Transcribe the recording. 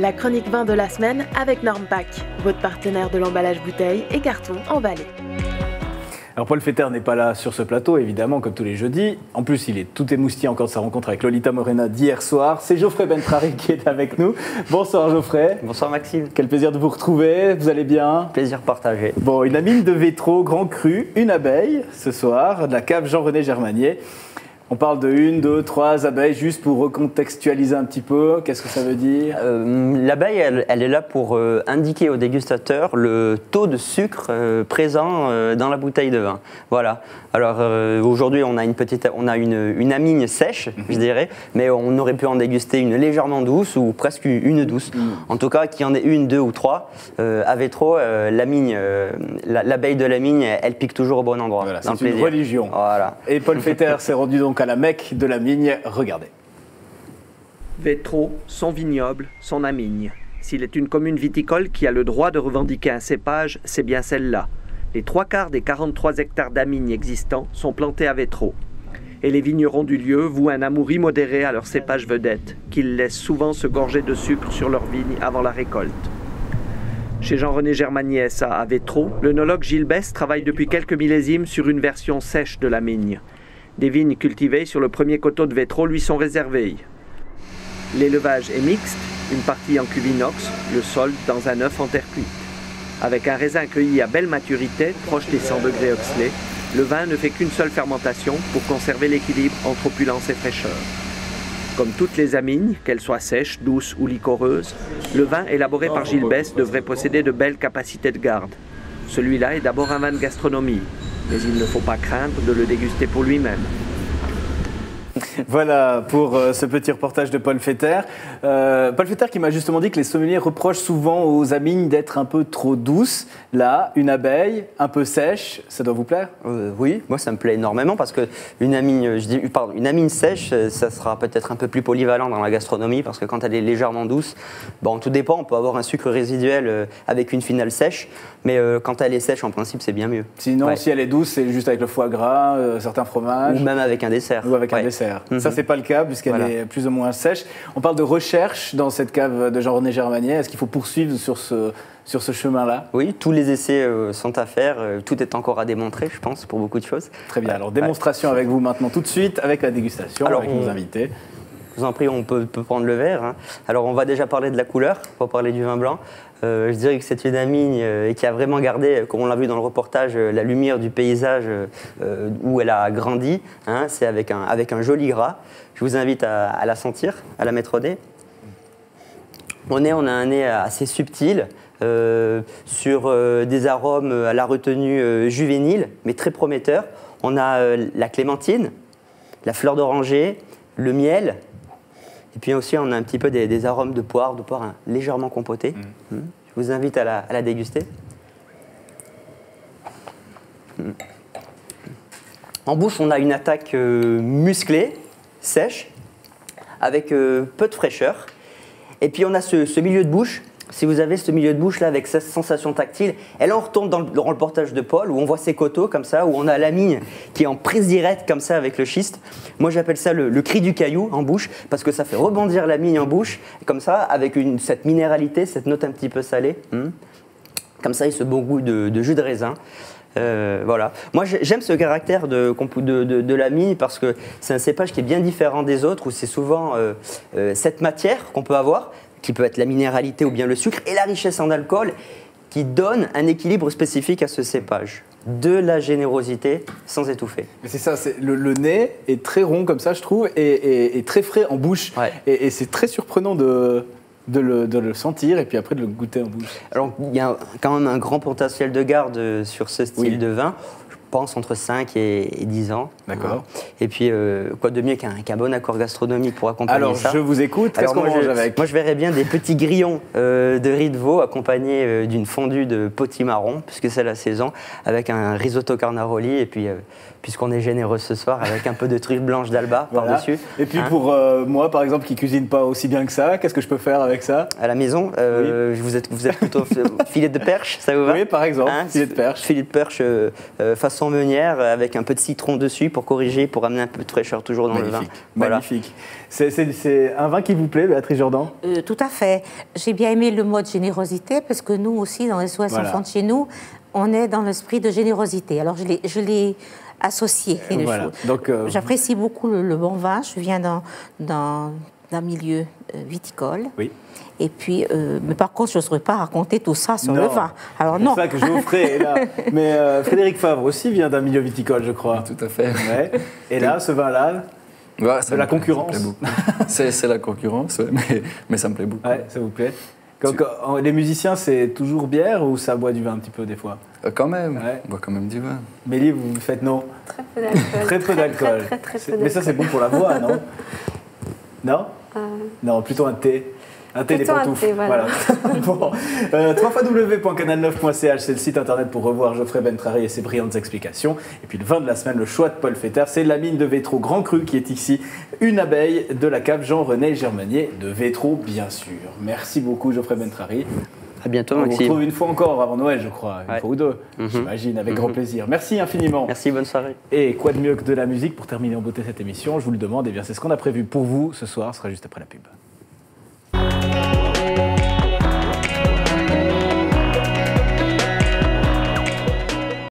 La chronique vin de la semaine avec Normpac, votre partenaire de l'emballage bouteille et carton emballé. Alors Paul Fetter n'est pas là sur ce plateau, évidemment, comme tous les jeudis. En plus, il est tout émoustillé encore de sa rencontre avec Lolita Morena d'hier soir. C'est Geoffrey Bentrari qui est avec nous. Bonsoir Geoffrey. Bonsoir Maxime. Quel plaisir de vous retrouver, vous allez bien? Plaisir partagé. Bon, une amine de Vétro, grand cru, une abeille ce soir, de la cave Jean-René Germanier. On parle de 1, 2, 3 abeilles, juste pour recontextualiser un petit peu. Qu'est-ce que ça veut dire? L'abeille, elle est là pour indiquer au dégustateur le taux de sucre présent dans la bouteille de vin. Voilà. Alors aujourd'hui, on a une amine sèche, je dirais, mais on aurait pu en déguster une légèrement douce ou presque une douce. En tout cas, qu'il y en ait 1, 2 ou 3, à Vétro, l'abeille de la Migne, elle pique toujours au bon endroit. Voilà, c'est une religion. Voilà. Et Paul Fetter s'est rendu donc à la Mecque de la Migne. Regardez. Vétro, son vignoble, son amigne. S'il est une commune viticole qui a le droit de revendiquer un cépage, c'est bien celle-là. Les 3/4 des 43 hectares d'amignes existants sont plantés à Vétro. Et les vignerons du lieu vouent un amour immodéré à leur cépage vedette, qu'ils laissent souvent se gorger de sucre sur leurs vignes avant la récolte. Chez Jean-René Germanier SA à Vétro, l'œnologue Gilles Besse travaille depuis quelques millésimes sur une version sèche de la Migne. Des vignes cultivées sur le premier coteau de Vétro lui sont réservées. L'élevage est mixte, une partie en cuve inox, le sol dans un œuf en terre cuite. Avec un raisin cueilli à belle maturité, proche des 100 degrés Oxley, le vin ne fait qu'une seule fermentation pour conserver l'équilibre entre opulence et fraîcheur. Comme toutes les amignes, qu'elles soient sèches, douces ou liquoreuses, le vin élaboré par Gilles Besse devrait posséder de belles capacités de garde. Celui-là est d'abord un vin de gastronomie, mais il ne faut pas craindre de le déguster pour lui-même. Voilà pour ce petit reportage de Paul Fetter. Paul Fetter qui m'a justement dit que les sommeliers reprochent souvent aux amignes d'être un peu trop douces. Là, une abeille un peu sèche, ça doit vous plaire? Oui, moi ça me plaît énormément parce qu'une amine, une amine sèche, ça sera peut-être un peu plus polyvalent dans la gastronomie parce que quand elle est légèrement douce, bon, tout dépend, on peut avoir un sucre résiduel avec une finale sèche, mais quand elle est sèche, en principe, c'est bien mieux. Sinon, ouais. Si elle est douce, c'est juste avec le foie gras, certains fromages. Ou même avec un dessert. Ou avec un dessert. Ça, c'est pas le cas puisqu'elle est plus ou moins sèche. On parle de recherche dans cette cave de Jean-René Germanier. Est-ce qu'il faut poursuivre sur ce chemin-là? Oui, tous les essais sont à faire. Tout est encore à démontrer, je pense, pour beaucoup de choses. Très bien. Alors, démonstration avec vous maintenant tout de suite, avec la dégustation, avec nos invités. Je vous en prie, on peut prendre le verre. Hein. Alors, on va déjà parler de la couleur, on va parler du vin blanc. Je dirais que c'est une amine qui a vraiment gardé, comme on l'a vu dans le reportage, la lumière du paysage où elle a grandi. Hein. C'est avec un joli gras. Je vous invite à la sentir, à la mettre au nez. On a un nez assez subtil, sur des arômes à la retenue juvénile, mais très prometteurs. On a la clémentine, la fleur d'oranger, le miel. Et puis aussi, on a un petit peu des arômes de poire légèrement compotés. Je vous invite à la déguster. En bouche, on a une attaque musclée, sèche, avec peu de fraîcheur. Et puis, on a ce milieu de bouche. Si vous avez ce milieu de bouche là avec cette sensation tactile, et là on retombe dans le reportage de Paul où on voit ces coteaux comme ça, où on a l'amine qui est en prise directe comme ça avec le schiste. Moi j'appelle ça le cri du caillou en bouche parce que ça fait rebondir l'amine en bouche comme ça avec cette minéralité, cette note un petit peu salée. Comme ça, et ce bon goût de jus de raisin. Voilà. Moi, j'aime ce caractère de l'amine parce que c'est un cépage qui est bien différent des autres où c'est souvent cette matière qu'on peut avoir, qui peut être la minéralité ou bien le sucre, et la richesse en alcool qui donne un équilibre spécifique à ce cépage. De la générosité sans étouffer. C'est ça, le nez est très rond comme ça, je trouve, et très frais en bouche. Ouais. Et c'est très surprenant de le sentir et puis après de le goûter en bouche. Alors, il y a quand même un grand potentiel de garde sur ce style de vin. Je pense entre 5 et 10 ans. D'accord. Et puis, quoi de mieux qu'un bon accord gastronomique pour accompagner ça. Alors, je vous écoute. Qu'est-ce qu'on mange avec? Moi, je verrais bien des petits grillons de riz de veau accompagnés d'une fondue de potimarron, puisque c'est la saison, avec un risotto carnaroli et puis, puisqu'on est généreux ce soir, avec un peu de truffes blanches d'Alba par-dessus. Et puis pour moi, par exemple, qui cuisine pas aussi bien que ça, qu'est-ce que je peux faire avec ça? À la maison, vous êtes plutôt filet de perche, ça vous va? Oui, par exemple, filet de perche. Filet de perche façon boisson meunière avec un peu de citron dessus pour corriger, pour amener un peu de fraîcheur toujours dans le vin. Voilà. Magnifique. C'est un vin qui vous plaît, Béatrice Jordan? Tout à fait. J'ai bien aimé le mot de générosité parce que nous aussi, dans les SOS Enfants de chez nous, on est dans l'esprit de générosité. Alors, je l'ai associé, les deux choses. Donc, j'apprécie beaucoup le bon vin. Je viens d'un milieu viticole. Oui. Et puis, mais par contre, je ne saurais pas raconter tout ça sur le vin. Alors non. C'est ça que je vous ferai, là. Mais Frédéric Favre aussi vient d'un milieu viticole, je crois. Tout à fait. Ouais. Et là, ce vin-là, ouais, la concurrence. C'est la concurrence, mais ça me plaît beaucoup. Ouais, ça vous plaît? Les musiciens, c'est toujours bière ou ça boit du vin un petit peu des fois? Quand même, on boit quand même du vin. Mélie, vous faites non? Très peu d'alcool. Très peu d'alcool. Très peu d'alcool. Mais ça, c'est bon pour la voix, non? Non? Non, plutôt un thé. Un thé des pantoufles. Voilà. Bon. www.canal9.ch, c'est le site internet pour revoir Geoffrey Bentrari et ses brillantes explications. Et puis le vin de la semaine, le choix de Paul Fetter, c'est la mine de Vétro Grand Cru qui est ici. Une abeille de la cave Jean-René Germanier de Vétro, bien sûr. Merci beaucoup, Geoffrey Bentrari. À bientôt, On Maxime. vous retrouve une fois encore avant Noël, je crois. Une fois ou deux, j'imagine, avec grand plaisir. Merci infiniment. Merci, bonne soirée. Et quoi de mieux que de la musique pour terminer en beauté cette émission? Je vous le demande, et bien c'est ce qu'on a prévu pour vous ce soir, ce sera juste après la pub.